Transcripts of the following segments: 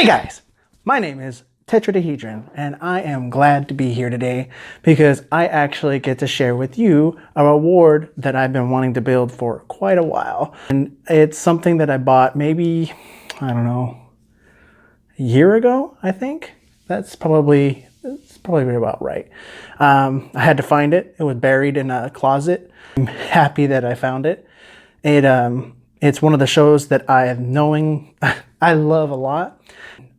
Hey guys, my name is Tetrahedron and I am glad to be here today because I actually get to share with you a reward that I've been wanting to build for quite a while. And it's something that I bought maybe, I don't know, a year ago, I think. It's probably about right. I had to find it. It was buried in a closet. I'm happy that I found it. It's one of the shows that I love a lot.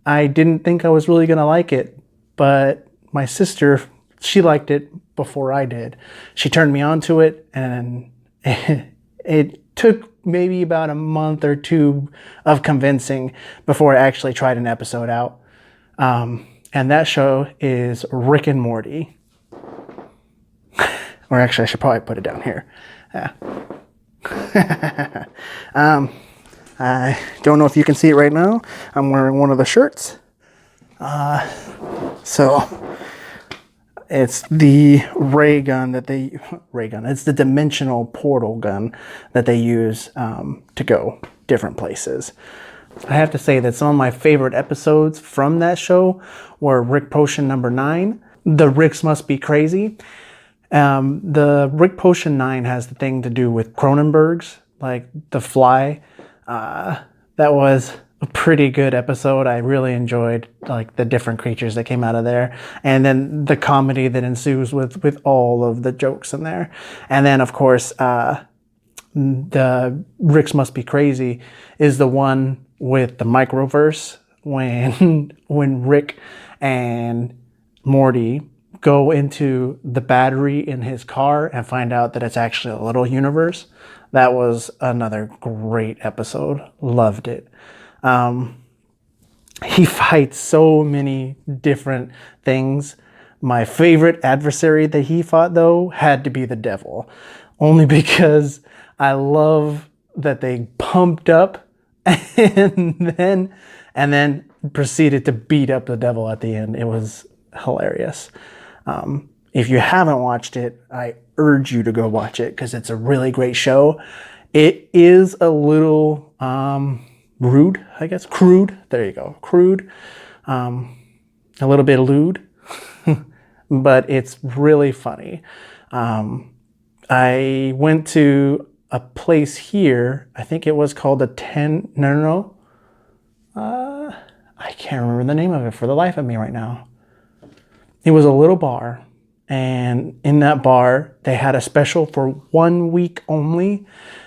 I didn't think I was really gonna like it, but my sister, she liked it before I did. She turned me on to it, and it took maybe about a month or two of convincing before I actually tried an episode out. And that show is Rick and Morty. Or actually, I should probably put it down here. Yeah. I don't know if you can see it right now. I'm wearing one of the shirts. So it's the it's the dimensional portal gun that they use to go different places. I have to say that some of my favorite episodes from that show were Rick Potion number 9. The Ricks Must Be Crazy. The Rick Potion 9 has the thing to do with Cronenberg's, like The Fly. That was a pretty good episode. I really enjoyed like the different creatures that came out of there, and then the comedy that ensues with all of the jokes in there. And then of course, the Ricks Must Be Crazy is the one with the microverse when Rick and Morty go into the battery in his car and find out that it's actually a little universe. That was another great episode. Loved it. He fights so many different things. My favorite adversary that he fought, though, had to be the devil. Only because I love that they pumped up and then proceeded to beat up the devil at the end. It was hilarious. If you haven't watched it, I urge you to go watch it because it's a really great show. It is a little rude, I guess. Crude. There you go. Crude. A little bit lewd. But it's really funny. I went to a place here. I think it was called I can't remember the name of it for the life of me right now. It was a little bar, and in that bar, they had a special for 1 week only,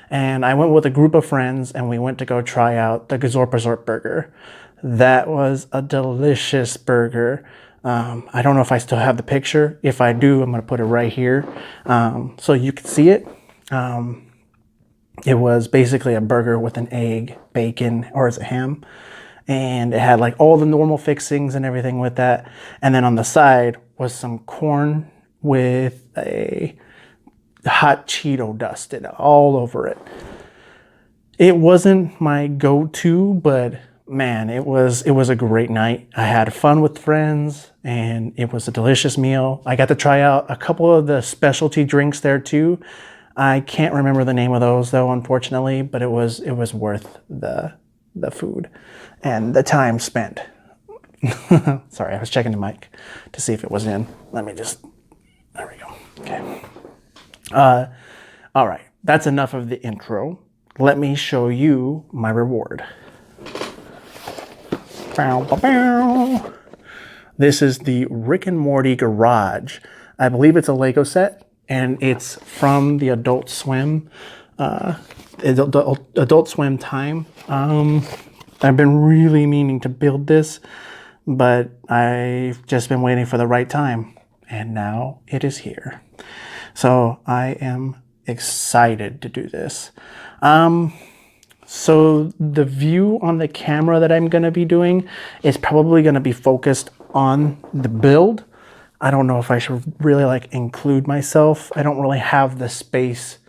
and I went with a group of friends, and we went to go try out the Gazorpazorp burger. That was a delicious burger. I don't know if I still have the picture. If I do, I'm going to put it right here so you can see it. It was basically a burger with an egg, bacon, or is it ham? And it had like all the normal fixings and everything with that. And then on the side was some corn with a hot Cheeto dusted all over it. It wasn't my go-to, but man, it was a great night. I had fun with friends and it was a delicious meal. I got to try out a couple of the specialty drinks there too. I can't remember the name of those though, unfortunately, but it was worth the food and the time spent. Sorry, I was checking the mic to see if it was in. There we go. Okay. All right, that's enough of the intro. Let me show you my reward. This is the Rick and Morty Garage. I believe it's a Lego set, and it's from the Adult Swim Adult Swim time. I've been really meaning to build this, but I've just been waiting for the right time, and now it is here. So I am excited to do this. So the view on the camera that I'm going to be doing is probably going to be focused on the build. I don't know if I should really include myself. I don't really have the space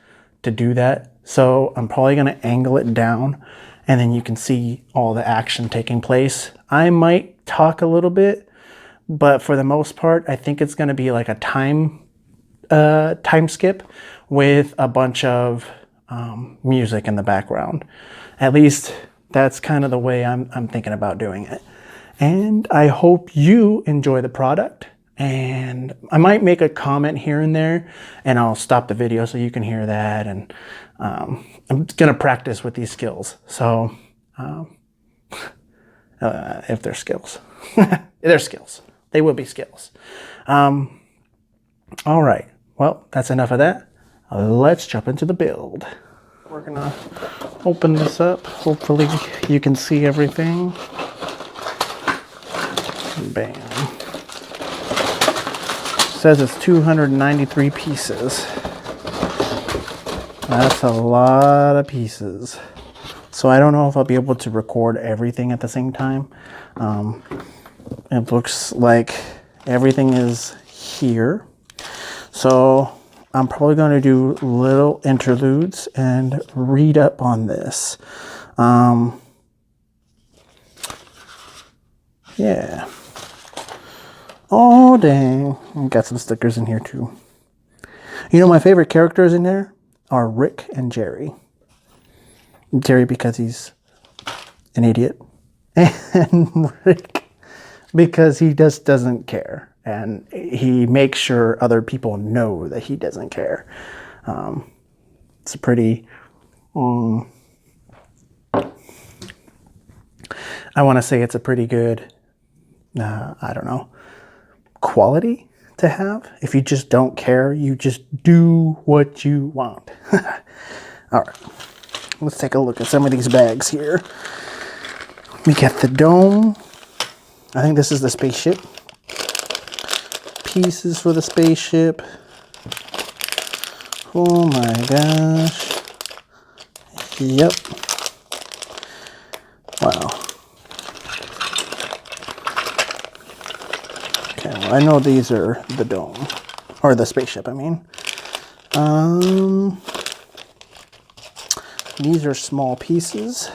to do that. So I'm probably going to angle it down and then you can see all the action taking place. I might talk a little bit, but for the most part, I think it's going to be like a time skip with a bunch of music in the background. At least that's kind of the way I'm thinking about doing it. And I hope you enjoy the product. And I might make a comment here and there, and I'll stop the video so you can hear that. And I'm going to practice with these skills. So if they're skills, they're skills. They will be skills. All right. Well, that's enough of that. Let's jump into the build. We're going to open this up. Hopefully you can see everything. Bam. Says it's 293 pieces. That's a lot of pieces. So I don't know if I'll be able to record everything at the same time. It looks like everything is here. So I'm probably going to do little interludes and read up on this. Yeah. Oh, dang. Got some stickers in here too. You know, my favorite characters in there are Rick and Jerry. Jerry because he's an idiot. And Rick because he just doesn't care. And he makes sure other people know that he doesn't care. It's a pretty... I want to say it's a pretty good, I don't know, quality to have. If you just don't care, you just do what you want. All right, let's take a look at some of these bags here. We got the dome. I think this is the spaceship. Pieces for the spaceship. Oh my gosh. Yep. Wow. Okay, well, I know these are the dome. Or the spaceship, I mean. These are small pieces.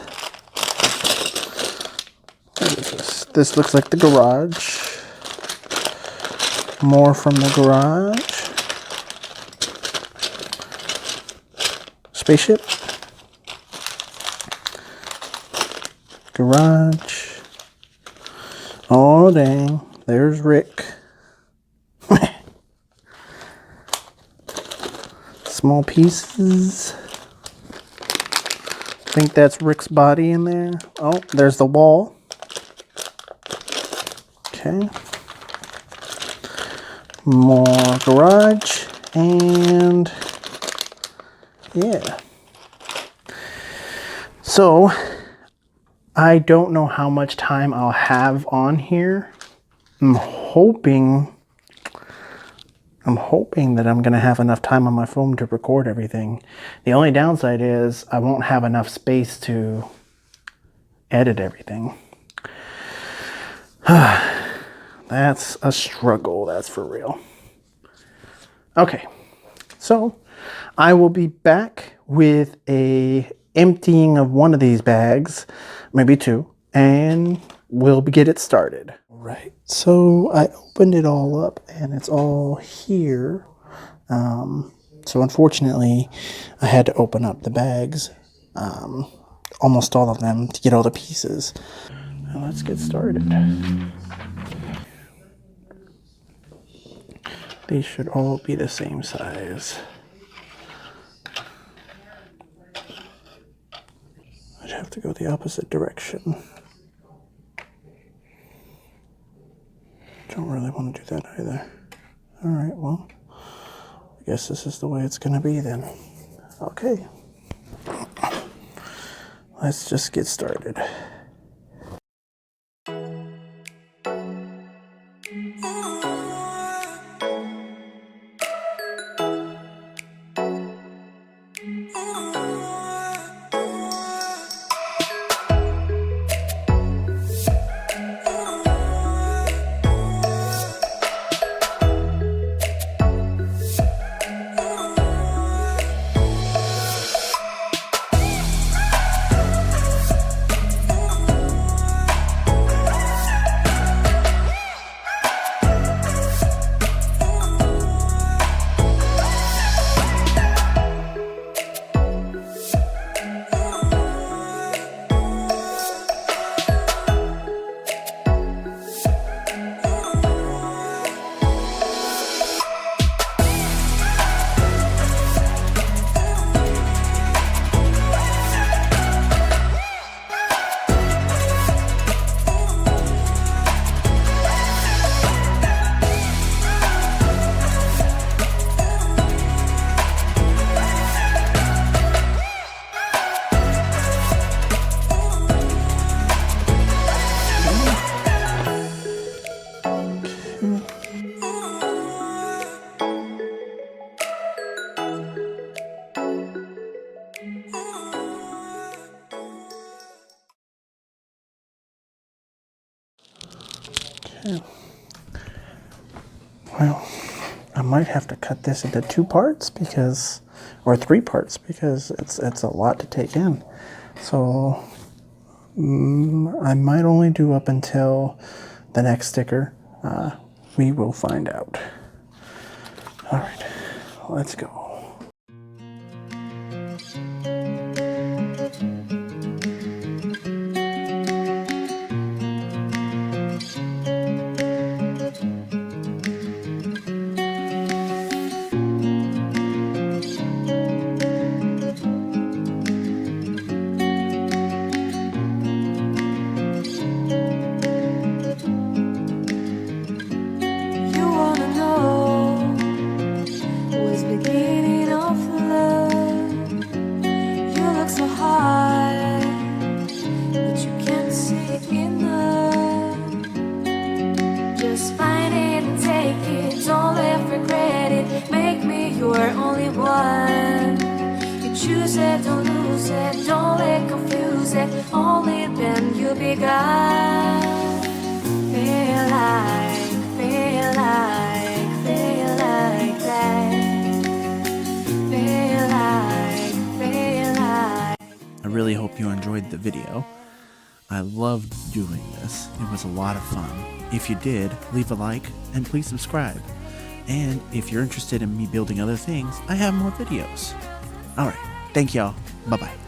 What is this? This looks like the garage. More from the garage. Spaceship. Garage. Oh, dang. There's Rick. Small pieces. I think that's Rick's body in there. Oh, there's the wall. Okay. More garage. And yeah. So I don't know how much time I'll have on here. I'm hoping that I'm going to have enough time on my phone to record everything. The only downside is I won't have enough space to edit everything. That's a struggle, that's for real. Okay, so I will be back with a emptying of one of these bags, maybe two, and we'll get it started. Right, so I opened it all up and it's all here. So unfortunately, I had to open up the bags, almost all of them, to get all the pieces. Now let's get started. These should all be the same size. I'd have to go the opposite direction. Don't really want to do that either. All right, well, I guess this is the way it's going to be then. Okay. Let's just get started. Okay. Well, I might have to cut this into 2 parts because, or 3 parts because it's a lot to take in. So I might only do up until the next sticker. We will find out. All right, let's go. Choose it, don't lose it, don't let confuse it. Only then you be God. Feel like that. Feel like. I really hope you enjoyed the video. I loved doing this. It was a lot of fun. If you did, leave a like and please subscribe. And if you're interested in me building other things, I have more videos. Alright, thank y'all. Bye-bye.